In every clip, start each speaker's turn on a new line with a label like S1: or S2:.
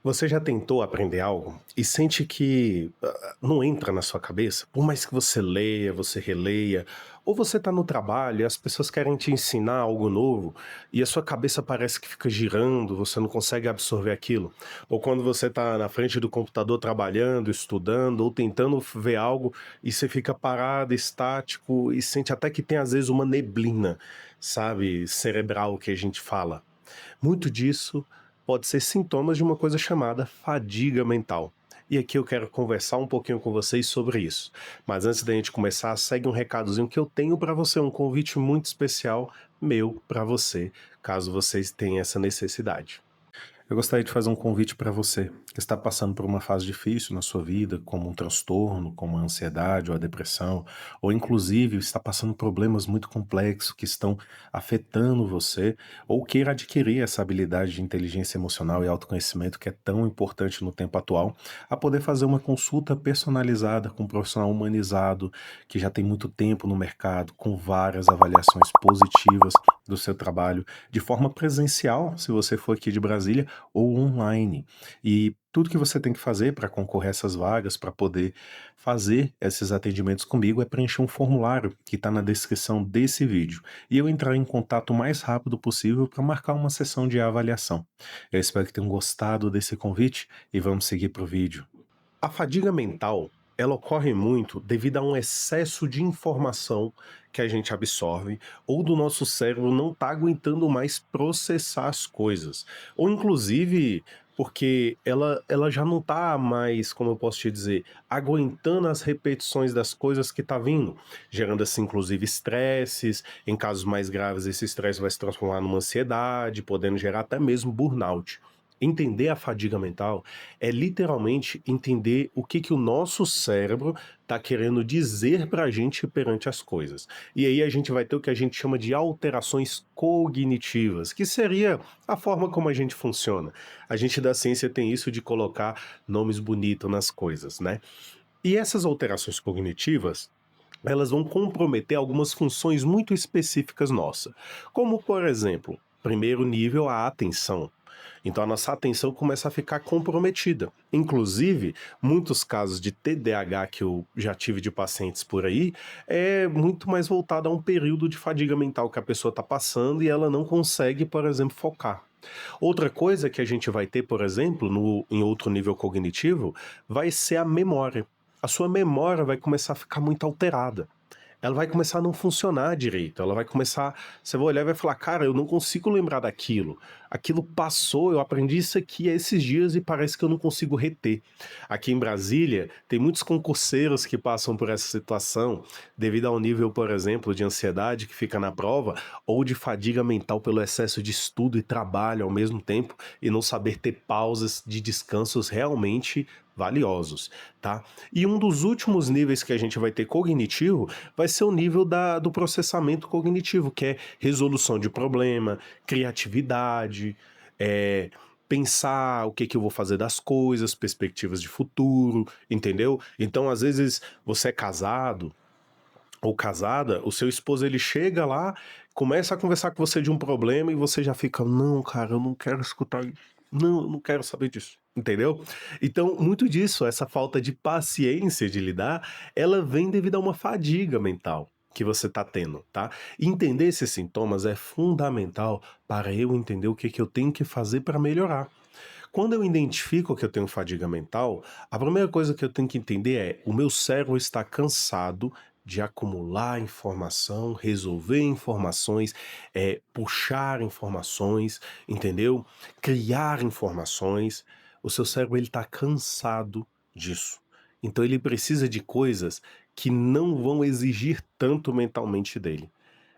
S1: Você já tentou aprender algo e sente que não entra na sua cabeça? Por mais que você leia, você releia, ou você está no trabalho e as pessoas querem te ensinar algo novo e a sua cabeça parece que fica girando, você não consegue absorver aquilo. Ou quando você está na frente do computador trabalhando, estudando ou tentando ver algo e você fica parado, estático e sente até que tem às vezes uma neblina, sabe, cerebral que a gente fala. Muito disso pode ser sintomas de uma coisa chamada fadiga mental. E aqui eu quero conversar um pouquinho com vocês sobre isso. Mas antes da gente começar, segue um recadozinho que eu tenho para você, um convite muito especial meu para você, caso vocês tenham essa necessidade. Eu gostaria de fazer um convite para você que está passando por uma fase difícil na sua vida, como um transtorno, como a ansiedade ou a depressão, ou inclusive está passando problemas muito complexos que estão afetando você, ou queira adquirir essa habilidade de inteligência emocional e autoconhecimento que é tão importante no tempo atual, a poder fazer uma consulta personalizada com um profissional humanizado que já tem muito tempo no mercado, com várias avaliações positivas do seu trabalho, de forma presencial, se você for aqui de Brasília, ou online. E tudo que você tem que fazer para concorrer a essas vagas, para poder fazer esses atendimentos comigo, é preencher um formulário que está na descrição desse vídeo. E eu entrar em contato o mais rápido possível para marcar uma sessão de avaliação. Eu espero que tenham gostado desse convite e vamos seguir para o vídeo. A fadiga mental, ela ocorre muito devido a um excesso de informação que a gente absorve ou do nosso cérebro não tá aguentando mais processar as coisas. Ou inclusive porque ela já não tá mais, como eu posso te dizer, aguentando as repetições das coisas que tá vindo, gerando assim inclusive estresses, em casos mais graves esse estresse vai se transformar numa ansiedade, podendo gerar até mesmo burnout. Entender a fadiga mental é literalmente entender o que o nosso cérebro está querendo dizer para a gente perante as coisas. E aí a gente vai ter o que a gente chama de alterações cognitivas, que seria a forma como a gente funciona. A gente da ciência tem isso de colocar nomes bonitos nas coisas, né? E essas alterações cognitivas, elas vão comprometer algumas funções muito específicas nossa, como por exemplo, primeiro nível, a atenção. Então a nossa atenção começa a ficar comprometida. Inclusive, muitos casos de TDAH que eu já tive de pacientes por aí, é muito mais voltado a um período de fadiga mental que a pessoa está passando e ela não consegue, por exemplo, focar. Outra coisa que a gente vai ter, por exemplo, em outro nível cognitivo, vai ser a memória. A sua memória vai começar a ficar muito alterada, ela vai começar a não funcionar direito, ela vai começar, você vai olhar e vai falar: "Cara, eu não consigo lembrar daquilo. Aquilo passou, eu aprendi isso aqui há esses dias e parece que eu não consigo reter". Aqui em Brasília, tem muitos concurseiros que passam por essa situação, devido ao nível, por exemplo, de ansiedade que fica na prova, ou de fadiga mental pelo excesso de estudo e trabalho ao mesmo tempo, e não saber ter pausas de descansos realmente valiosos, tá. E um dos últimos níveis que a gente vai ter cognitivo, vai ser o nível do processamento cognitivo, que é resolução de problema, criatividade, eh, pensar o que que eu vou fazer das coisas, perspectivas de futuro, entendeu? Então, às vezes, você é casado ou casada, o seu esposo ele chega lá, começa a conversar com você de um problema e você já fica: "Não, cara, eu não quero escutar isso. Não, eu não quero saber disso", entendeu? Então, muito disso, essa falta de paciência de lidar, ela vem devido a uma fadiga mental que você tá tendo, tá? Entender esses sintomas é fundamental para eu entender o que que eu tenho que fazer para melhorar. Quando eu identifico que eu tenho fadiga mental, a primeira coisa que eu tenho que entender é: o meu cérebro está cansado de acumular informação, resolver informações, puxar informações, entendeu? Criar informações. O seu cérebro ele está cansado disso. Então ele precisa de coisas que não vão exigir tanto mentalmente dele.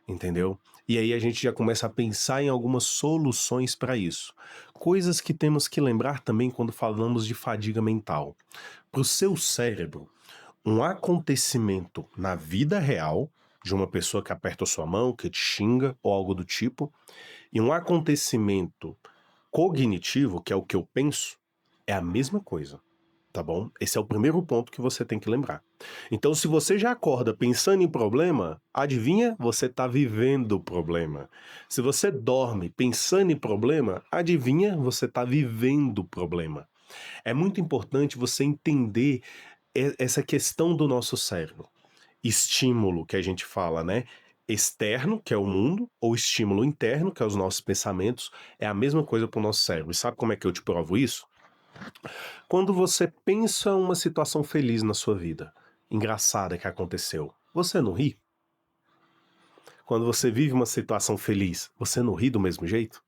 S1: Entendeu? E aí a gente já começa a pensar em algumas soluções para isso. Coisas que temos que lembrar também quando falamos de fadiga mental. Para o seu cérebro, um acontecimento na vida real, de uma pessoa que aperta a sua mão, que te xinga ou algo do tipo, e um acontecimento cognitivo, que é o que eu penso, é a mesma coisa. Tá bom? Esse é o primeiro ponto que você tem que lembrar. Então, se você já acorda pensando em problema, adivinha? Você está vivendo o problema. Se você dorme pensando em problema, adivinha? Você está vivendo o problema. É muito importante você entender essa questão do nosso cérebro. Estímulo que a gente fala, né? Externo, que é o mundo, ou estímulo interno, que é os nossos pensamentos, é a mesma coisa para o nosso cérebro. E sabe como é que eu te provo isso? Quando você pensa uma situação feliz na sua vida, engraçada que aconteceu, você não ri? Quando você vive uma situação feliz, você não ri do mesmo jeito?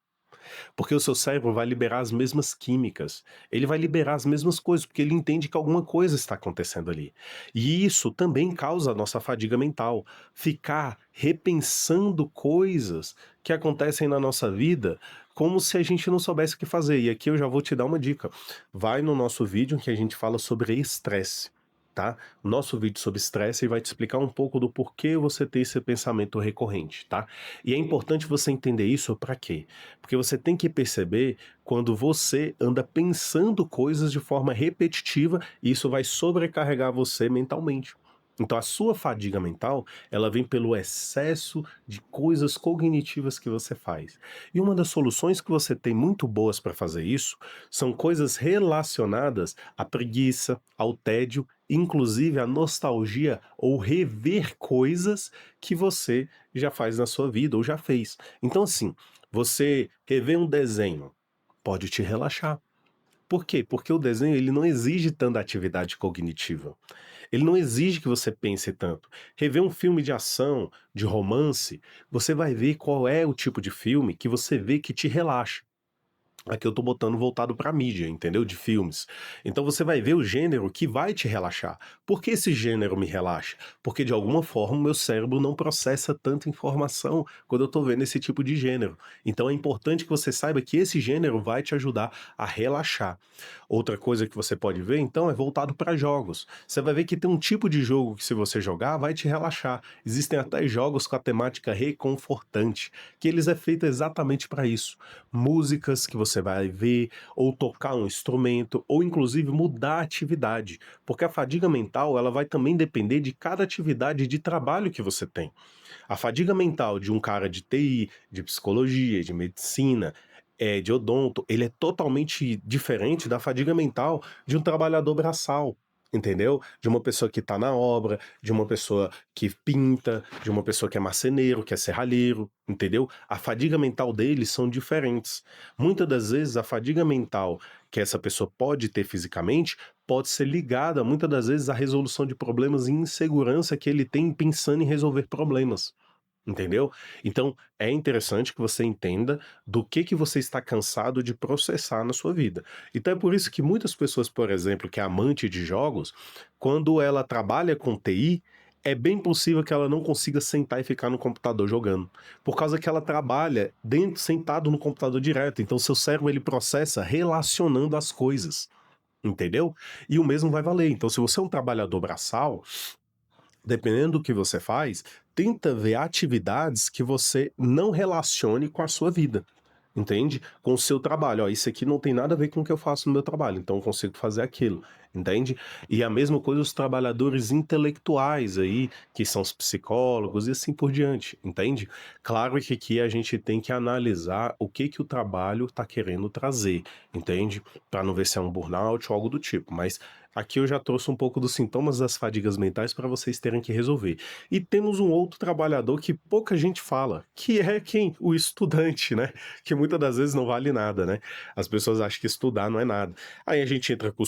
S1: Porque o seu cérebro vai liberar as mesmas químicas, ele vai liberar as mesmas coisas, porque ele entende que alguma coisa está acontecendo ali. E isso também causa a nossa fadiga mental. Ficar repensando coisas que acontecem na nossa vida como se a gente não soubesse o que fazer. E aqui eu já vou te dar uma dica. Vai no nosso vídeo que a gente fala sobre estresse. Tá? Nosso vídeo sobre estresse vai te explicar um pouco do porquê você tem esse pensamento recorrente, tá? E é importante você entender isso para quê? Porque você tem que perceber quando você anda pensando coisas de forma repetitiva e isso vai sobrecarregar você mentalmente. Então a sua fadiga mental, ela vem pelo excesso de coisas cognitivas que você faz. E uma das soluções que você tem muito boas para fazer isso são coisas relacionadas à preguiça, ao tédio, inclusive à nostalgia ou rever coisas que você já faz na sua vida ou já fez. Então assim, você rever um desenho pode te relaxar. Por quê? Porque o desenho ele não exige tanta atividade cognitiva. Ele não exige que você pense tanto. Rever um filme de ação, de romance, você vai ver qual é o tipo de filme que você vê que te relaxa. Aqui eu tô botando voltado pra mídia, entendeu? De filmes. Então você vai ver o gênero que vai te relaxar. Por que esse gênero me relaxa? Porque de alguma forma o meu cérebro não processa tanta informação quando eu tô vendo esse tipo de gênero. Então é importante que você saiba que esse gênero vai te ajudar a relaxar. Outra coisa que você pode ver, então, é voltado para jogos. Você vai ver que tem um tipo de jogo que se você jogar vai te relaxar. Existem até jogos com a temática reconfortante, que eles é feito exatamente para isso. Músicas que você vai ver, ou tocar um instrumento, ou inclusive mudar a atividade, porque a fadiga mental ela vai também depender de cada atividade de trabalho que você tem. A fadiga mental de um cara de TI, de psicologia, de medicina, de odonto, ele é totalmente diferente da fadiga mental de um trabalhador braçal. Entendeu? De uma pessoa que está na obra, de uma pessoa que pinta, de uma pessoa que é marceneiro, que é serralheiro, entendeu? A fadiga mental deles são diferentes. Muitas das vezes a fadiga mental que essa pessoa pode ter fisicamente pode ser ligada, muitas das vezes, à resolução de problemas e insegurança que ele tem pensando em resolver problemas. Entendeu? Então, é interessante que você entenda do que você está cansado de processar na sua vida. Então é por isso que muitas pessoas, por exemplo, que é amante de jogos, quando ela trabalha com TI, é bem possível que ela não consiga sentar e ficar no computador jogando, por causa que ela trabalha dentro, sentado no computador direto. Então seu cérebro ele processa relacionando as coisas, entendeu? E o mesmo vai valer. Então se você é um trabalhador braçal, dependendo do que você faz, tenta ver atividades que você não relacione com a sua vida, entende? Com o seu trabalho. Ó, isso aqui não tem nada a ver com o que eu faço no meu trabalho, então eu consigo fazer aquilo, entende? E a mesma coisa os trabalhadores intelectuais aí, que são os psicólogos e assim por diante, entende? Claro que aqui a gente tem que analisar o que o trabalho está querendo trazer, entende? Para não ver se é um burnout ou algo do tipo, mas aqui eu já trouxe um pouco dos sintomas das fadigas mentais para vocês terem que resolver. E temos um outro trabalhador que pouca gente fala, que é quem? O estudante, né? Que muitas das vezes não vale nada, né? As pessoas acham que estudar não é nada. Aí a gente entra com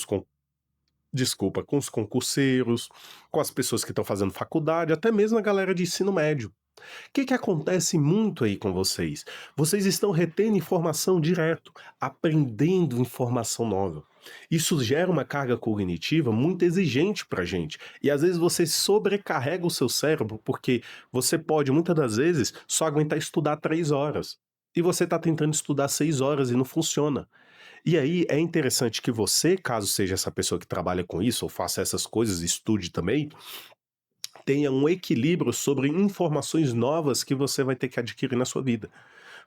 S1: com os concurseiros, com as pessoas que estão fazendo faculdade, até mesmo a galera de ensino médio. O que acontece muito aí com vocês? Vocês estão retendo informação direto, aprendendo informação nova. Isso gera uma carga cognitiva muito exigente para gente. E às vezes você sobrecarrega o seu cérebro, porque você pode, muitas das vezes, só aguentar estudar 3 horas. E você está tentando estudar 6 horas e não funciona. E aí é interessante que você, caso seja essa pessoa que trabalha com isso, ou faça essas coisas, estude também, tenha um equilíbrio sobre informações novas que você vai ter que adquirir na sua vida.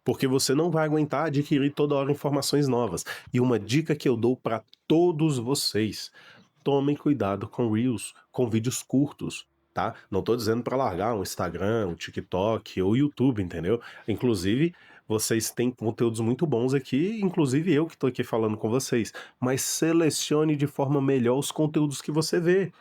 S1: Porque você não vai aguentar adquirir toda hora informações novas. E uma dica que eu dou para todos vocês: tomem cuidado com Reels, com vídeos curtos. Tá? Não tô dizendo para largar um Instagram, um TikTok ou YouTube, entendeu? Inclusive, vocês têm conteúdos muito bons aqui, inclusive eu que estou aqui falando com vocês, mas selecione de forma melhor os conteúdos que você vê.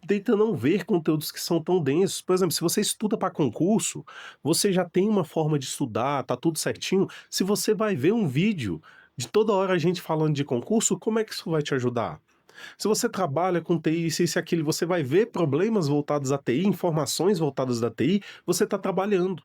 S1: Tenta não ver conteúdos que são tão densos. Por exemplo, se você estuda para concurso, você já tem uma forma de estudar, tá tudo certinho. Se você vai ver um vídeo de toda hora a gente falando de concurso, como é que isso vai te ajudar? Se você trabalha com TI, isso e aquilo, você vai ver problemas voltados à TI, informações voltadas da TI, você está trabalhando.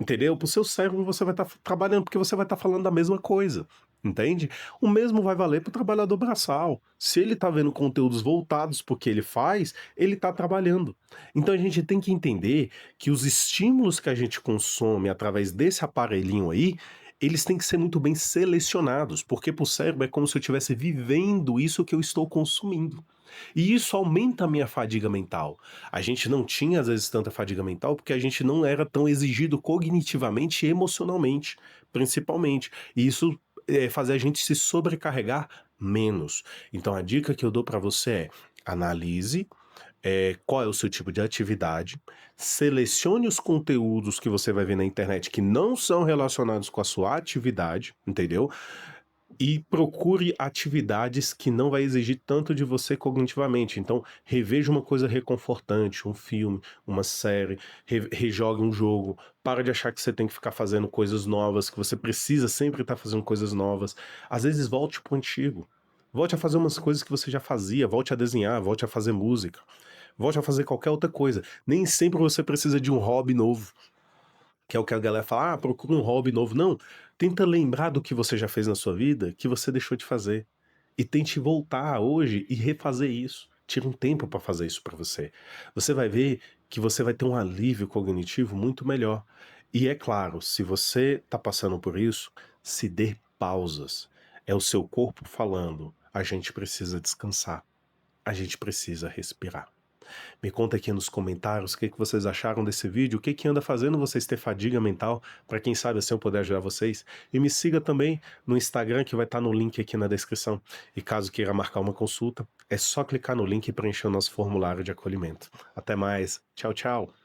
S1: Entendeu? Para o seu cérebro você vai estar trabalhando, porque você vai estar falando da mesma coisa, entende? O mesmo vai valer para o trabalhador braçal. Se ele está vendo conteúdos voltados para o que ele faz, ele está trabalhando. Então a gente tem que entender que os estímulos que a gente consome através desse aparelhinho aí, eles têm que ser muito bem selecionados, porque para o cérebro é como se eu estivesse vivendo isso que eu estou consumindo. E isso aumenta a minha fadiga mental. A gente não tinha, às vezes, tanta fadiga mental, porque a gente não era tão exigido cognitivamente e emocionalmente, principalmente. E isso, fazia a gente se sobrecarregar menos. Então a dica que eu dou para você é: analise, qual é o seu tipo de atividade, selecione os conteúdos que você vai ver na internet que não são relacionados com a sua atividade, entendeu? E procure atividades que não vai exigir tanto de você cognitivamente. Então, reveja uma coisa reconfortante, um filme, uma série, rejogue um jogo. Para de achar que você tem que ficar fazendo coisas novas, que você precisa sempre estar fazendo coisas novas. Às vezes, volte para o antigo. Volte a fazer umas coisas que você já fazia, volte a desenhar, volte a fazer música, volte a fazer qualquer outra coisa. Nem sempre você precisa de um hobby novo. Que é o que a galera fala: "Ah, procura um hobby novo". Não, tenta lembrar do que você já fez na sua vida, que você deixou de fazer. E tente voltar hoje e refazer isso. Tira um tempo para fazer isso para você. Você vai ver que você vai ter um alívio cognitivo muito melhor. E é claro, se você está passando por isso, se dê pausas. É o seu corpo falando: "A gente precisa descansar, a gente precisa respirar". Me conta aqui nos comentários o que que vocês acharam desse vídeo, o que que anda fazendo vocês ter fadiga mental, para quem sabe assim eu poder ajudar vocês. E me siga também no Instagram, que vai estar no link aqui na descrição. E caso queira marcar uma consulta, é só clicar no link e preencher o nosso formulário de acolhimento. Até mais. Tchau, tchau.